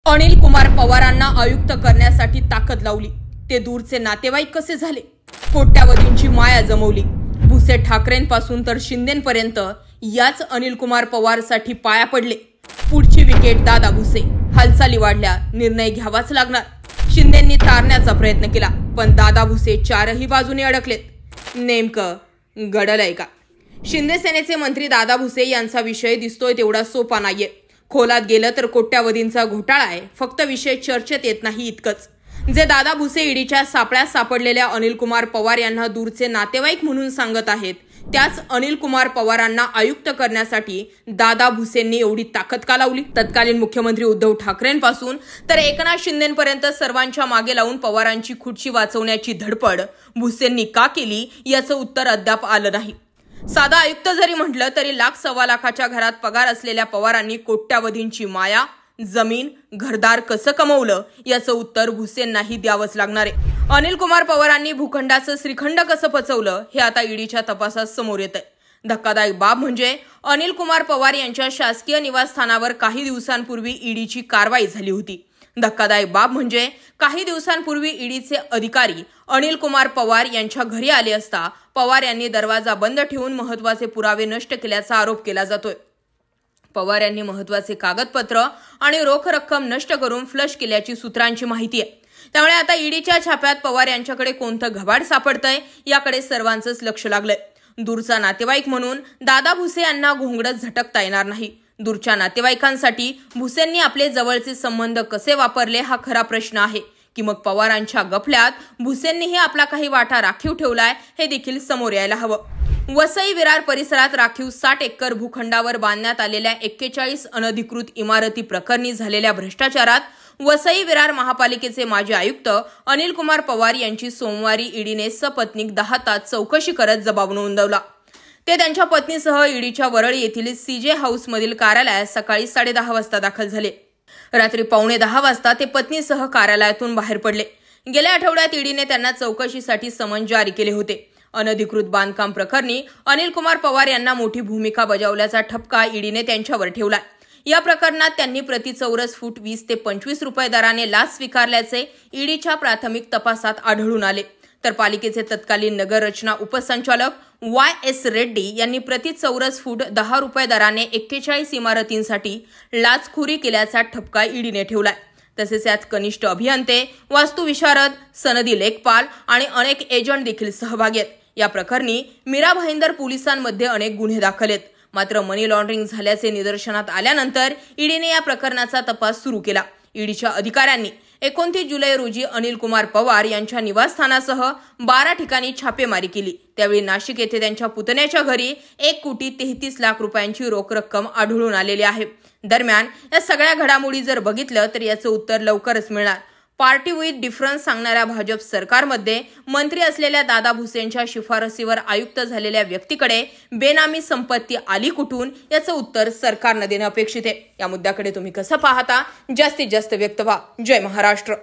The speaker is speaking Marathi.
अनिल कुमार पवारांना आयुक्त करण्यासाठी ताकद लावली। ते दूरचे नातेवाईक कसे झाले? कोट्यावधींची माया जमवली। भुसे ठाकरेंपासून तर शिंदेंपर्यंत याच अनिल कुमार पवारसाठी पाया पडले। पुढची विकेट दादा भुसे। हालचाली वाढल्या, निर्णय घ्यावाच लागणार। शिंदेंनी तारण्याचा प्रयत्न केला, पण दादा भुसे चारही बाजूने अडकलेत। नेमकं घडलंय का? शिंदे सेनेचे मंत्री दादा भुसे यांचा विषय दिसतोय तेवढा सोपा नाहीये। खोलात गेलं तर कोट्यावधींचा घोटाळा आहे, फक्त विषय चर्चेत येत नाही इतकंच। जे दादा भुसे ईडीच्या सापळ्यात सापडलेल्या अनिल कुमार पवार यांना दूरचे नातेवाईक म्हणून सांगत आहेत, त्याच अनिल कुमार पवारांना आयुक्त करण्यासाठी दादा भुसेंनी एवढी ताकद का लावली? तत्कालीन मुख्यमंत्री उद्धव ठाकरेंपासून तर एकनाथ शिंदेंपर्यंत सर्वांच्या मागे लावून पवारांची खुर्ची वाचवण्याची धडपड भुसेंनी का केली याचं उत्तर अद्याप आलं नाही। साधा आयुक्त जरी म्हटलं तरी लाख सव्वा लाखाच्या घरात पगार असलेल्या पवारांनी कोट्यावधींची माया, जमीन, घरदार कसं कमवलं याचं उत्तर भुसेंनाही द्यावंच लागणार आहे। अनिल कुमार पवारांनी भूखंडाचं श्रीखंड कसं पचवलं हे आता ईडीच्या तपासात समोर येतंय। धक्कादायक बाब म्हणजे अनिल कुमार पवार यांच्या शासकीय निवासस्थानावर काही दिवसांपूर्वी ईडीची कारवाई झाली होती। धक्कादायक बाब म्हणजे काही दिवसांपूर्वी ईडीचे अधिकारी अनिल कुमार पवार यांच्या घरी आले असता पवार यांनी दरवाजा बंद ठेवून महत्त्वाचे पुरावे नष्ट केल्याचा आरोप केला जातोय। पवार यांनी महत्त्वाचे कागदपत्र आणि रोख रक्कम नष्ट करून फ्लश केल्याची सूत्रांची माहिती आहे। त्यामुळे आता ईडीच्या छाप्यात पवार यांच्याकडे कोणतं घबाड सापडतंय याकडे सर्वांचंच लक्ष लागलंय। दूरचा नातेवाईक म्हणून दादा भुसे यांना घोंगडत झटकता येणार नाही। दूरच्या नातेवाईकांसाठी भुसेंनी आपले जवळचे संबंध कसे वापरले हा खरा प्रश्न आहे, की मग पवारांच्या गफल्यात भुसेंनीही आपला काही वाटा राखीव ठेवलाय हे देखील समोर यायला हवं। वसई विरार परिसरात राखीव 60 एकर भूखंडावर बांधण्यात आलेल्या 41 अनधिकृत इमारती प्रकरणी झालेल्या भ्रष्टाचारात वसई विरार महापालिकेचे माजी आयुक्त अनिल कुमार पवार यांची सोमवारी ईडीने सपत्नीक 10 तास चौकशी करत जबाब नोंदवला। ते त्यांच्या पत्नीसह ईडीच्या वरळी येथील सीजे हाऊसमधील कार्यालयात सकाळी 10:30 वाजता दाखल झाले। रात्री 9:15 वाजता ते पत्नीसह कार्यालयातून बाहेर पडले। गेल्या आठवड्यात ईडीने त्यांना चौकशीसाठी समन जारी केले होते। अनधिकृत बांधकाम प्रकरणी अनिल कुमार पवार यांना मोठी भूमिका बजावल्याचा ठपका ईडीने त्यांच्यावर ठेवला। या प्रकरणात त्यांनी प्रति चौरस फूट 20 ते 25 रुपये दराने लाच स्वीकारल्याचे ईडीच्या प्राथमिक तपासात आढळून आले। तर पालिकेचे तत्कालीन नगर रचना उपसंचालक YS रेड्डी यांनी प्रति चौरस फूट 10 रुपये दराने 41 इमारतींसाठी लाचखोरी केल्याचा ठपका ईडीने ठेवलाय। तसेच यात कनिष्ठ अभियंते, वास्तुविशारद, सनदी लेखपाल आणि अनेक एजंट देखील सहभागी आहेत। या प्रकरणी मीरा भाईंदर पोलिसांमध्ये अनेक गुन्हे दाखल आहेत। मात्र मनी लॉन्ड्रिंग झाल्याचे निदर्शनात आल्यानंतर ईडीने या प्रकरणाचा तपास सुरू केला। ईडीच्या अधिकाऱ्यांनी 29 जुलै रोजी अनिल कुमार पवार यांच्या निवासस्थानासह 12 ठिकाणी छापेमारी केली। त्यावेळी नाशिक येथे त्यांच्या पुतण्याच्या घरी 1,33 लाख रुपयांची रोख रक्कम आढळून आलेली आहे। दरम्यान या सगळ्या घडामोडी जर बघितलं तर याचं उत्तर लवकरच मिळणार। पार्टी विथ डिफरन्स सांगणाऱ्या भाजप सरकारमध्ये मंत्री असलेल्या दादा भुसेंच्या शिफारसीवर आयुक्त झालेल्या व्यक्तीकडे बेनामी संपत्ती आली कुठून याचं उत्तर सरकारनं देणं अपेक्षित आहे। या मुद्द्याकडे तुम्ही कसं पाहता? जास्तीत जास्त व्यक्त व्हा। जय महाराष्ट्र।